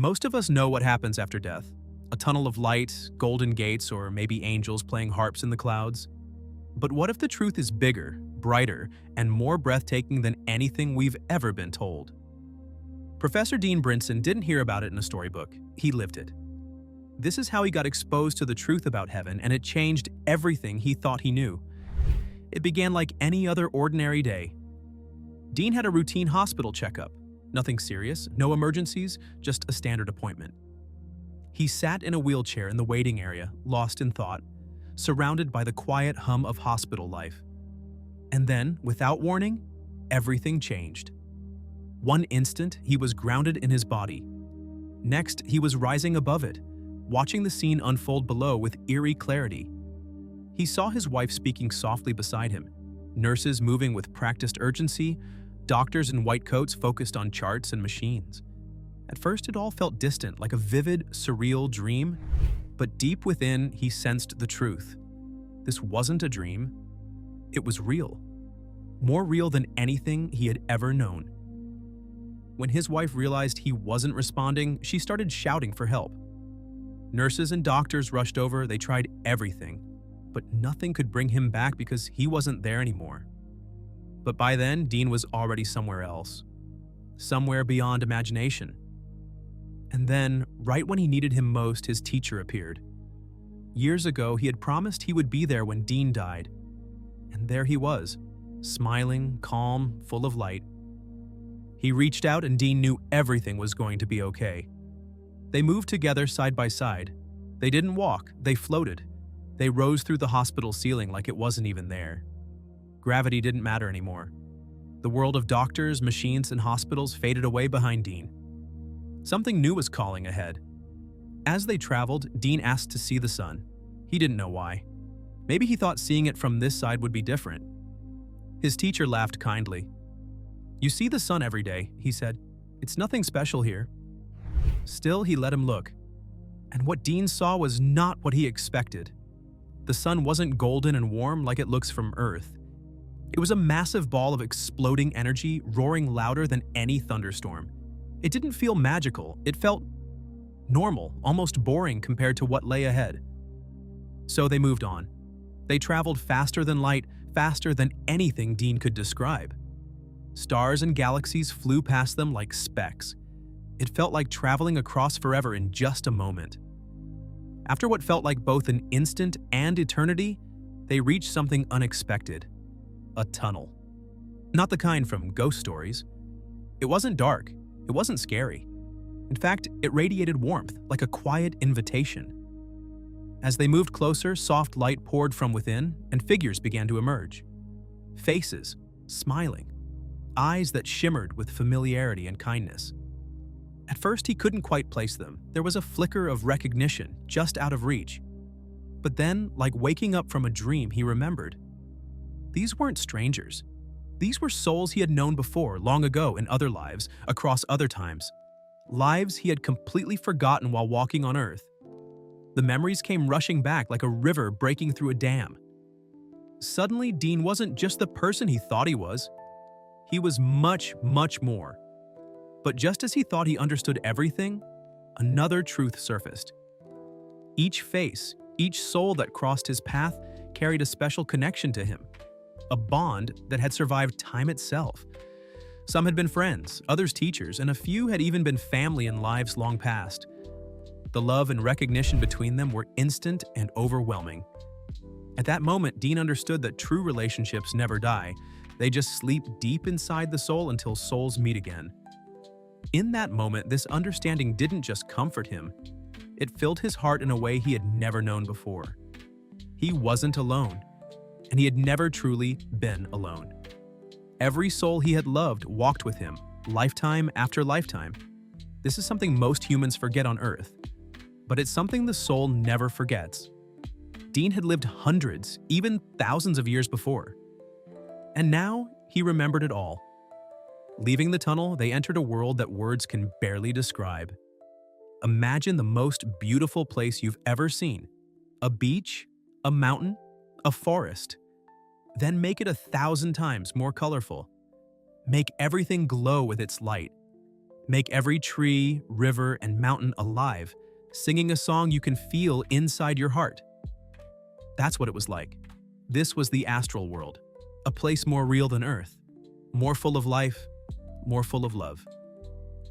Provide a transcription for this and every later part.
Most of us know what happens after death. A tunnel of light, golden gates, or maybe angels playing harps in the clouds. But what if the truth is bigger, brighter, and more breathtaking than anything we've ever been told? Professor Dean Brinson didn't hear about it in a storybook, he lived it. This is how he got exposed to the truth about heaven, and it changed everything he thought he knew. It began like any other ordinary day. Dean had a routine hospital checkup. Nothing serious, no emergencies, just a standard appointment. He sat in a wheelchair in the waiting area, lost in thought, surrounded by the quiet hum of hospital life. And then, without warning, everything changed. One instant, he was grounded in his body. Next, he was rising above it, watching the scene unfold below with eerie clarity. He saw his wife speaking softly beside him, nurses moving with practiced urgency, doctors in white coats focused on charts and machines. At first, it all felt distant, like a vivid, surreal dream, but deep within, he sensed the truth. This wasn't a dream. It was real. More real than anything he had ever known. When his wife realized he wasn't responding, she started shouting for help. Nurses and doctors rushed over, they tried everything, but nothing could bring him back because he wasn't there anymore. But by then, Dean was already somewhere else. Somewhere beyond imagination. And then, right when he needed him most, his teacher appeared. Years ago, he had promised he would be there when Dean died. And there he was, smiling, calm, full of light. He reached out and Dean knew everything was going to be okay. They moved together side by side. They didn't walk, they floated. They rose through the hospital ceiling like it wasn't even there. Gravity didn't matter anymore. The world of doctors, machines, and hospitals faded away behind Dean. Something new was calling ahead. As they traveled, Dean asked to see the sun. He didn't know why. Maybe he thought seeing it from this side would be different. His teacher laughed kindly. "You see the sun every day," he said. "It's nothing special here." Still, he let him look. And what Dean saw was not what he expected. The sun wasn't golden and warm like it looks from Earth. It was a massive ball of exploding energy, roaring louder than any thunderstorm. It didn't feel magical, it felt normal, almost boring compared to what lay ahead. So they moved on. They traveled faster than light, faster than anything Dean could describe. Stars and galaxies flew past them like specks. It felt like traveling across forever in just a moment. After what felt like both an instant and eternity, they reached something unexpected. A tunnel. Not the kind from ghost stories. It wasn't dark. It wasn't scary. In fact, it radiated warmth, like a quiet invitation. As they moved closer, soft light poured from within, and figures began to emerge. Faces, smiling. Eyes that shimmered with familiarity and kindness. At first, he couldn't quite place them. There was a flicker of recognition, just out of reach. But then, like waking up from a dream, he remembered. These weren't strangers. These were souls he had known before, long ago, in other lives, across other times. Lives he had completely forgotten while walking on Earth. The memories came rushing back like a river breaking through a dam. Suddenly, Dean wasn't just the person he thought he was. He was much, much more. But just as he thought he understood everything, another truth surfaced. Each face, each soul that crossed his path carried a special connection to him. A bond that had survived time itself. Some had been friends, others teachers, and a few had even been family in lives long past. The love and recognition between them were instant and overwhelming. At that moment, Dean understood that true relationships never die. They just sleep deep inside the soul until souls meet again. In that moment, this understanding didn't just comfort him. It filled his heart in a way he had never known before. He wasn't alone. And he had never truly been alone. Every soul he had loved walked with him, lifetime after lifetime. This is something most humans forget on Earth, but it's something the soul never forgets. Dean had lived hundreds, even thousands of years before. And now, he remembered it all. Leaving the tunnel, they entered a world that words can barely describe. Imagine the most beautiful place you've ever seen. A beach, a mountain, a forest. Then make it 1,000 times more colorful. Make everything glow with its light. Make every tree, river, and mountain alive, singing a song you can feel inside your heart. That's what it was like. This was the astral world, a place more real than Earth, more full of life, more full of love.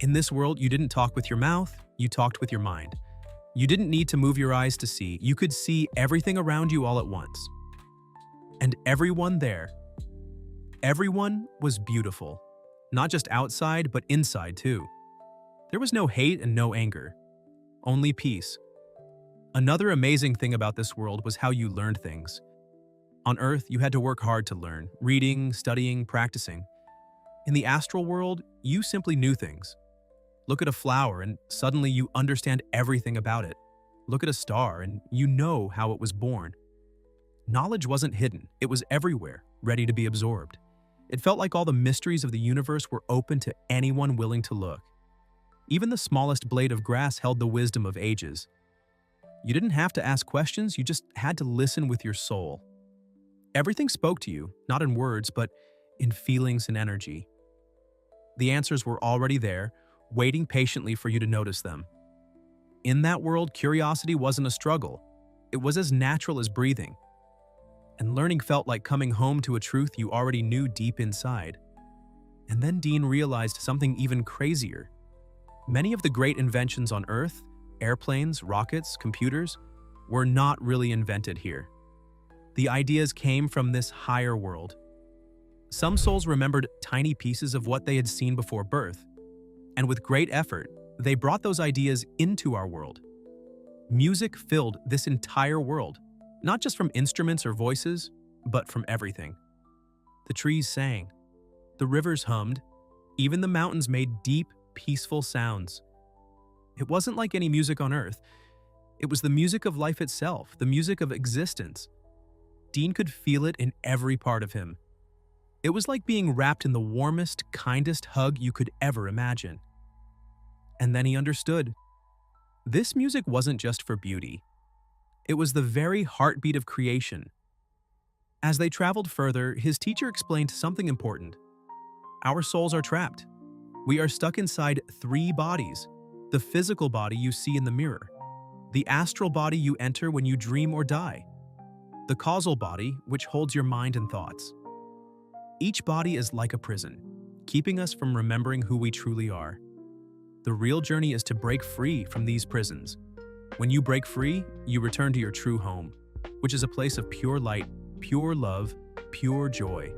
In this world, you didn't talk with your mouth, you talked with your mind. You didn't need to move your eyes to see, you could see everything around you all at once. And everyone there, everyone was beautiful. Not just outside, but inside too. There was no hate and no anger, only peace. Another amazing thing about this world was how you learned things. On Earth, you had to work hard to learn, reading, studying, practicing. In the astral world, you simply knew things. Look at a flower and suddenly you understand everything about it. Look at a star and you know how it was born. Knowledge wasn't hidden, it was everywhere, ready to be absorbed. It felt like all the mysteries of the universe were open to anyone willing to look. Even the smallest blade of grass held the wisdom of ages. You didn't have to ask questions, you just had to listen with your soul. Everything spoke to you, not in words, but in feelings and energy. The answers were already there, waiting patiently for you to notice them. In that world, curiosity wasn't a struggle. It was as natural as breathing. And learning felt like coming home to a truth you already knew deep inside. And then Dean realized something even crazier. Many of the great inventions on Earth, airplanes, rockets, computers, were not really invented here. The ideas came from this higher world. Some souls remembered tiny pieces of what they had seen before birth, and with great effort, they brought those ideas into our world. Music filled this entire world, not just from instruments or voices, but from everything. The trees sang, the rivers hummed, even the mountains made deep, peaceful sounds. It wasn't like any music on Earth. It was the music of life itself, the music of existence. Dean could feel it in every part of him. It was like being wrapped in the warmest, kindest hug you could ever imagine. And then he understood. This music wasn't just for beauty. It was the very heartbeat of creation. As they traveled further, his teacher explained something important. Our souls are trapped. We are stuck inside 3 bodies. The physical body you see in the mirror. The astral body you enter when you dream or die. The causal body, which holds your mind and thoughts. Each body is like a prison, keeping us from remembering who we truly are. The real journey is to break free from these prisons. When you break free, you return to your true home, which is a place of pure light, pure love, pure joy.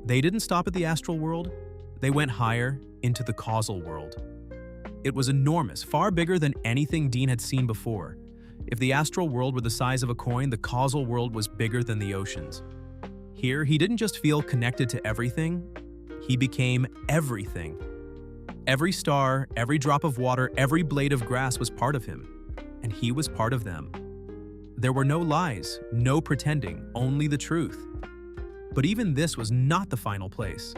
They didn't stop at the astral world. They went higher into the causal world. It was enormous, far bigger than anything Dean had seen before. If the astral world were the size of a coin, the causal world was bigger than the oceans. Here, he didn't just feel connected to everything, he became everything. Every star, every drop of water, every blade of grass was part of him, and he was part of them. There were no lies, no pretending, only the truth. But even this was not the final place.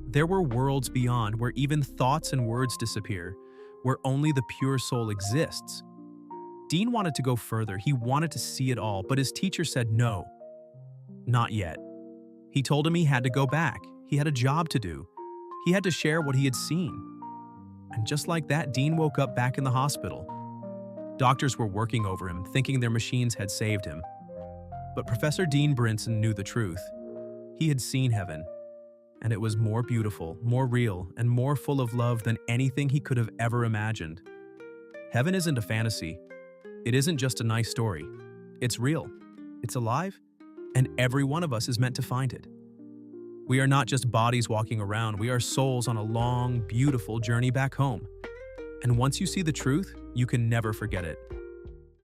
There were worlds beyond where even thoughts and words disappear, where only the pure soul exists. Dean wanted to go further, he wanted to see it all, but his teacher said no. Not yet. He told him he had to go back, he had a job to do. He had to share what he had seen. And just like that, Dean woke up back in the hospital. Doctors were working over him, thinking their machines had saved him. But Professor Dean Brinson knew the truth. He had seen heaven, and it was more beautiful, more real, and more full of love than anything he could have ever imagined. Heaven isn't a fantasy. It isn't just a nice story. It's real, it's alive, and every one of us is meant to find it. We are not just bodies walking around, we are souls on a long, beautiful journey back home. And once you see the truth, you can never forget it.